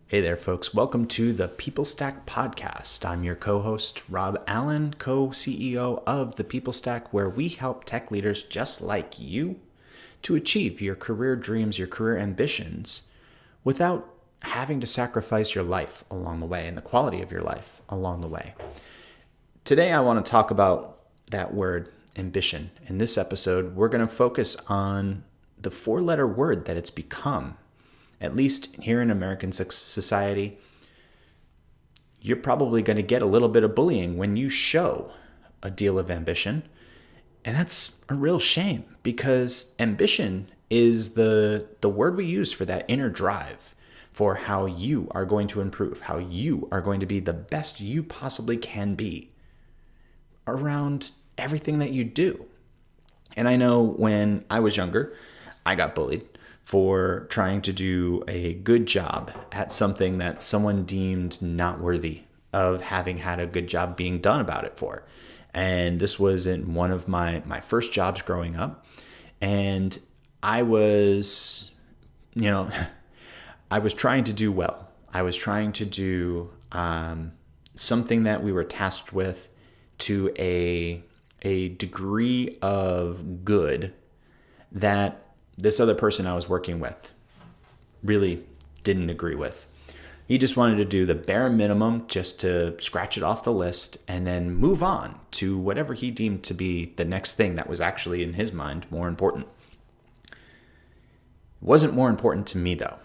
Hey there, folks. Welcome to the People Stack podcast. I'm your co-host, Rob Allen, co-CEO of the People Stack, where we help tech leaders just like you to achieve your career dreams, your career ambitions, without having to sacrifice your life along the way and the quality of your life along the way. Today, I want to talk about that word, ambition. In this episode, we're going to focus on the four-letter word that it's become. At least here in American society, you're probably going to get a little bit of bullying when you show a deal of ambition. And that's a real shame because ambition is the word we use for that inner drive for how you are going to improve, how you are going to be the best you possibly can be around everything that you do. And I know when I was younger, I got bullied for trying to do a good job at something that someone deemed not worthy of having had a good job being done about it for. And this was in one of my first jobs growing up. And I was, I was trying to do well. I was trying to do something that we were tasked with to a degree of good that this other person I was working with really didn't agree with. He just wanted to do the bare minimum just to scratch it off the list and then move on to whatever he deemed to be the next thing that was actually in his mind more important. It wasn't more important to me though.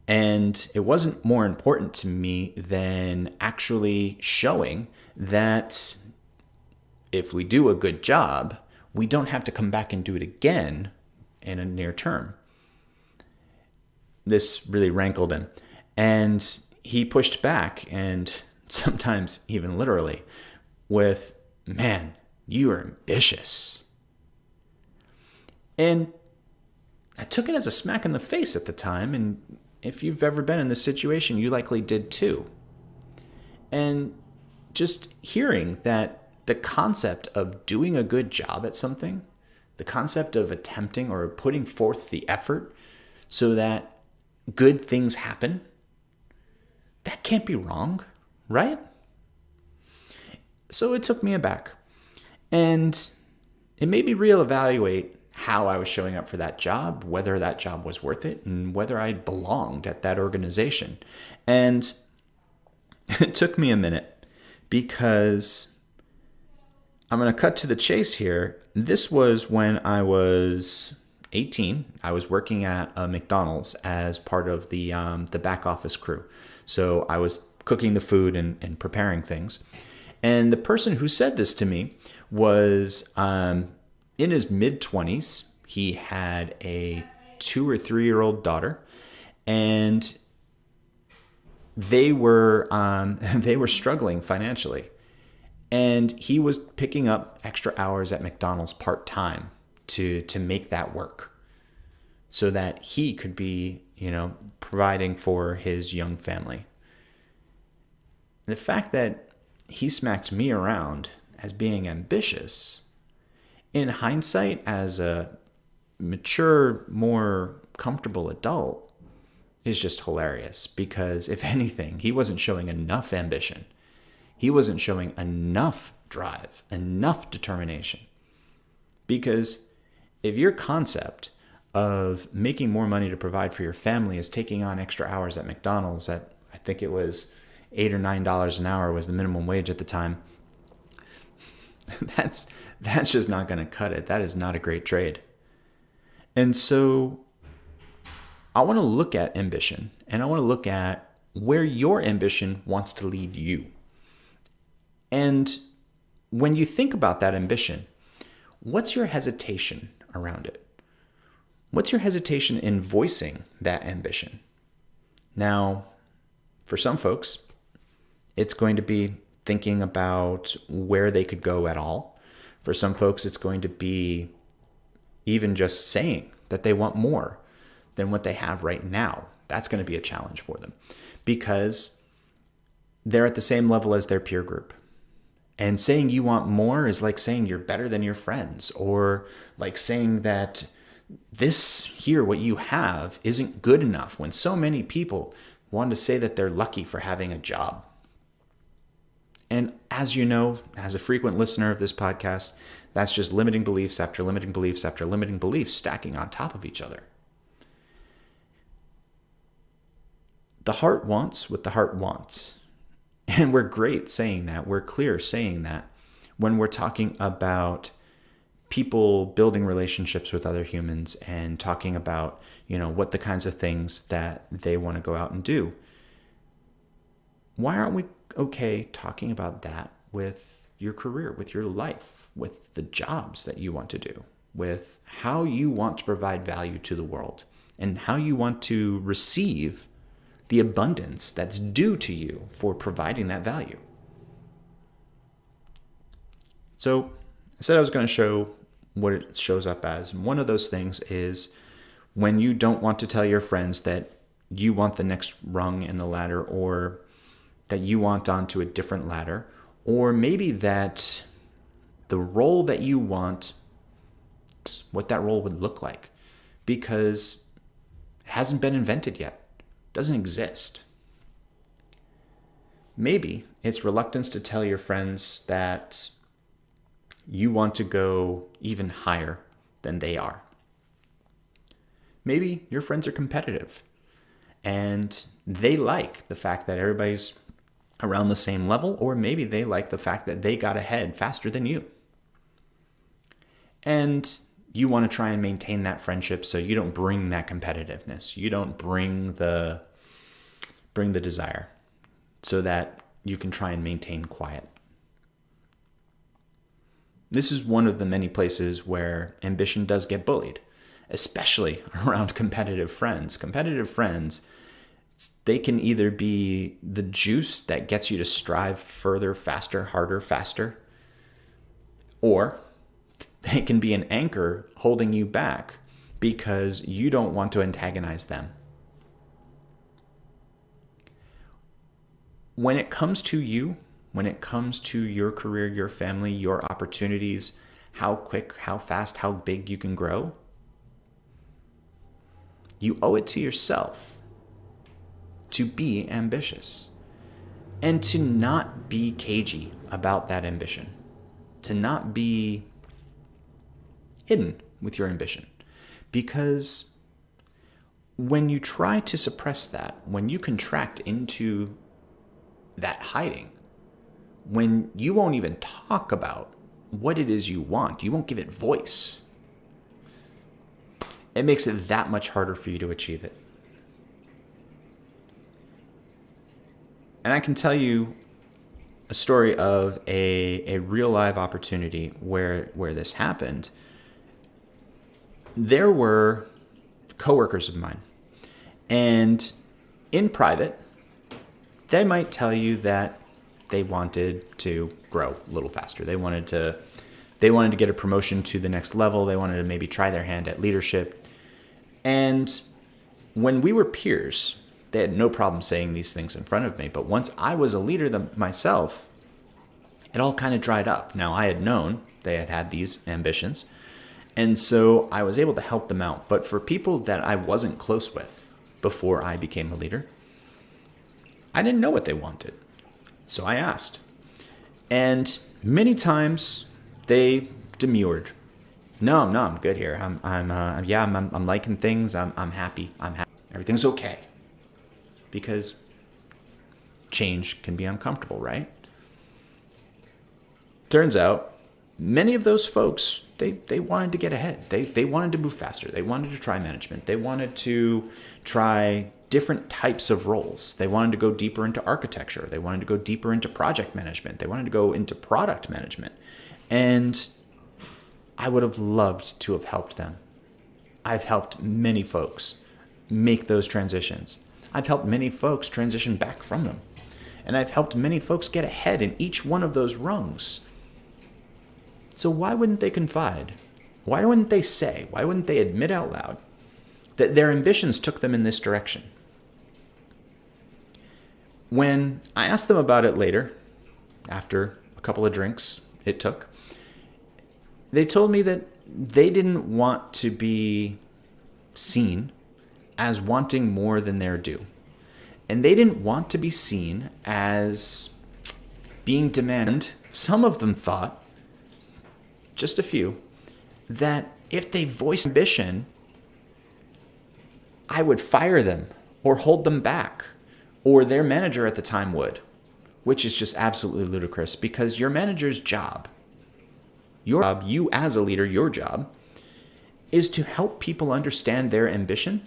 And it wasn't more important to me than actually showing that if we do a good job, we don't have to come back and do it again in a near term. This really rankled him. And he pushed back, and sometimes even literally, with, "Man, you are ambitious." And I took it as a smack in the face at the time, and if you've ever been in this situation, you likely did too. And just hearing that the concept of doing a good job at something, the concept of attempting or putting forth the effort so that good things happen, that can't be wrong, right? So it took me aback. And it made me reevaluate how I was showing up for that job, whether that job was worth it, and whether I belonged at that organization. And it took me a minute because I'm going to cut to the chase here. This was when I was 18. I was working at a McDonald's as part of the back office crew. So I was cooking the food and preparing things. And the person who said this to me was in his mid-20s. He had a 2 or 3 year old daughter, and they were struggling financially. And he was picking up extra hours at McDonald's part-time to make that work so that he could be, providing for his young family. The fact that he smacked me around as being ambitious, in hindsight, as a mature, more comfortable adult, is just hilarious because, if anything, he wasn't showing enough ambition. He wasn't showing enough drive, enough determination. Because if your concept of making more money to provide for your family is taking on extra hours at McDonald's at, I think it was $8 or $9 an hour was the minimum wage at the time, that's just not going to cut it. That is not a great trade. And so I want to look at ambition, and I want to look at where your ambition wants to lead you. And when you think about that ambition, what's your hesitation around it? What's your hesitation in voicing that ambition? Now, for some folks, it's going to be thinking about where they could go at all. For some folks, it's going to be even just saying that they want more than what they have right now. That's going to be a challenge for them because they're at the same level as their peer group. And saying you want more is like saying you're better than your friends, or like saying that this here, what you have, isn't good enough when so many people want to say that they're lucky for having a job. And as you know, as a frequent listener of this podcast, that's just limiting beliefs after limiting beliefs after limiting beliefs stacking on top of each other. The heart wants what the heart wants. And we're great saying that. We're clear saying that when we're talking about people building relationships with other humans and talking about, what the kinds of things that they want to go out and do. Why aren't we okay talking about that with your career, with your life, with the jobs that you want to do, with how you want to provide value to the world and how you want to receive the abundance that's due to you for providing that value? So I said I was going to show what it shows up as. And one of those things is when you don't want to tell your friends that you want the next rung in the ladder, or that you want onto a different ladder, or maybe that the role that you want, what that role would look like, because it hasn't been invented yet, doesn't exist. Maybe it's reluctance to tell your friends that you want to go even higher than they are. Maybe your friends are competitive and they like the fact that everybody's around the same level, or maybe they like the fact that they got ahead faster than you. And you want to try and maintain that friendship so you don't bring that competitiveness. You don't bring the desire, so that you can try and maintain quiet. This is one of the many places where ambition does get bullied, especially around competitive friends. Competitive friends, they can either be the juice that gets you to strive further, faster, harder, faster, or they can be an anchor holding you back because you don't want to antagonize them. When it comes to you, when it comes to your career, your family, your opportunities, how quick, how fast, how big you can grow, you owe it to yourself to be ambitious and to not be cagey about that ambition, to not be hidden with your ambition. Because when you try to suppress that, when you contract into that hiding, when you won't even talk about what it is you want, you won't give it voice, it makes it that much harder for you to achieve it. And I can tell you a story of a real live opportunity where this happened. There were coworkers of mine, and in private, they might tell you that they wanted to grow a little faster. They wanted to get a promotion to the next level. They wanted to maybe try their hand at leadership. And when we were peers, they had no problem saying these things in front of me. But once I was a leader myself, it all kind of dried up. Now, I had known they had had these ambitions, and so I was able to help them out. But for people that I wasn't close with before I became a leader, I didn't know what they wanted. So I asked. And many times they demurred. No, I'm good here. I'm liking things. I'm happy. Everything's okay. Because change can be uncomfortable, right? Turns out, many of those folks, they wanted to get ahead. They wanted to move faster. They wanted to try management. They wanted to try different types of roles. They wanted to go deeper into architecture. They wanted to go deeper into project management. They wanted to go into product management. And I would have loved to have helped them. I've helped many folks make those transitions. I've helped many folks transition back from them. And I've helped many folks get ahead in each one of those rungs. So why wouldn't they confide? Why wouldn't they say? Why wouldn't they admit out loud that their ambitions took them in this direction? When I asked them about it later, after a couple of drinks it took, they told me that they didn't want to be seen as wanting more than their due. And they didn't want to be seen as being demanded. Some of them thought, just a few, that if they voiced ambition, I would fire them or hold them back, or their manager at the time would, which is just absolutely ludicrous, because your manager's job, you as a leader, your job, is to help people understand their ambition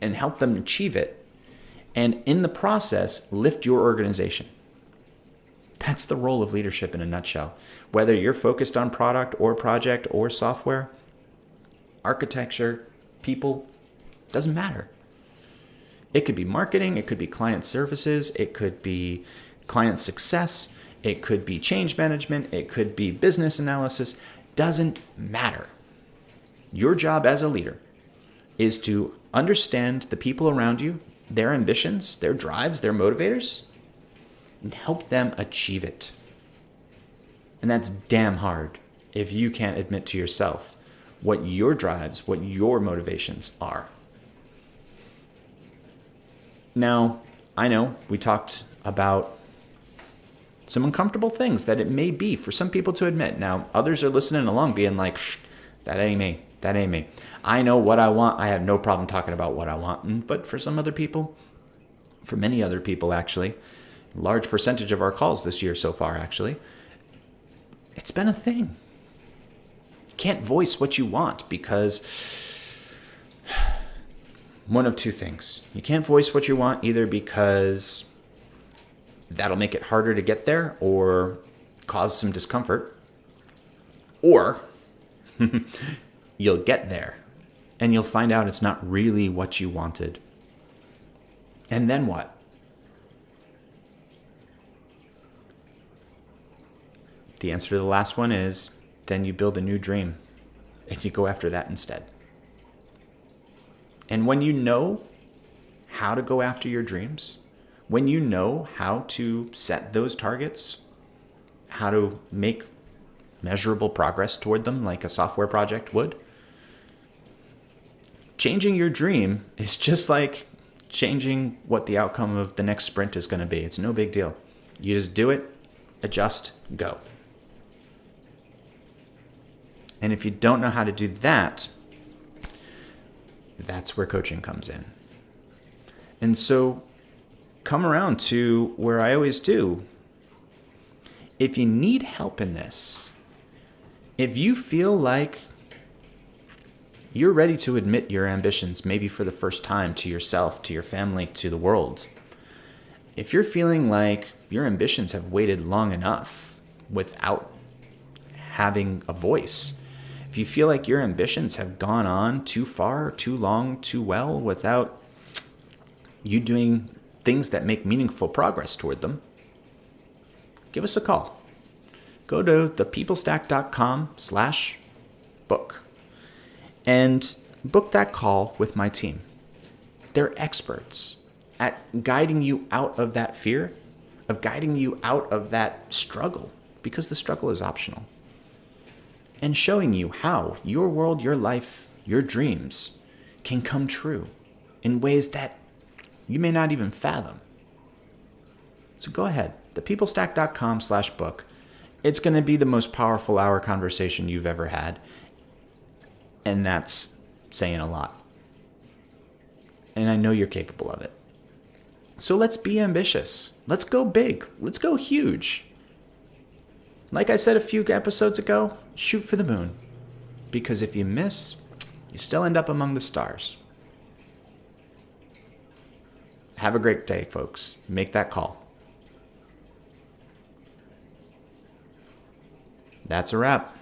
and help them achieve it, and in the process, lift your organization. That's the role of leadership in a nutshell. Whether you're focused on product or project or software, architecture, people, doesn't matter. It could be marketing, it could be client services, it could be client success, it could be change management, it could be business analysis, doesn't matter. Your job as a leader is to understand the people around you, their ambitions, their drives, their motivators, and help them achieve it. And that's damn hard if you can't admit to yourself what your drives, what your motivations are. Now, I know we talked about some uncomfortable things that it may be for some people to admit. Now, others are listening along being like, that ain't me. That ain't me. I know what I want. I have no problem talking about what I want. But for some other people, for many other people actually, a large percentage of our calls this year so far actually, it's been a thing. You can't voice what you want because one of two things. You can't voice what you want either because that'll make it harder to get there or cause some discomfort, or you'll get there and you'll find out it's not really what you wanted. And then what? The answer to the last one is then you build a new dream and you go after that instead. And when you know how to go after your dreams, when you know how to set those targets, how to make measurable progress toward them like a software project would, changing your dream is just like changing what the outcome of the next sprint is going to be. It's no big deal. You just do it, adjust, go. And if you don't know how to do that, that's where coaching comes in. And so come around to where I always do. If you need help in this, if you feel like you're ready to admit your ambitions, maybe for the first time, to yourself, to your family, to the world, if you're feeling like your ambitions have waited long enough without having a voice, if you feel like your ambitions have gone on too far, too long, too well, without you doing things that make meaningful progress toward them, give us a call. Go to thepeoplestack.com/book and book that call with my team. They're experts at guiding you out of that fear, of guiding you out of that struggle, because the struggle is optional, and showing you how your world, your life, your dreams can come true in ways that you may not even fathom. So go ahead, thepeoplestack.com/book. It's going to be the most powerful hour conversation you've ever had. And that's saying a lot. And I know you're capable of it. So let's be ambitious. Let's go big. Let's go huge. Like I said a few episodes ago, shoot for the moon. Because if you miss, you still end up among the stars. Have a great day, folks. Make that call. That's a wrap.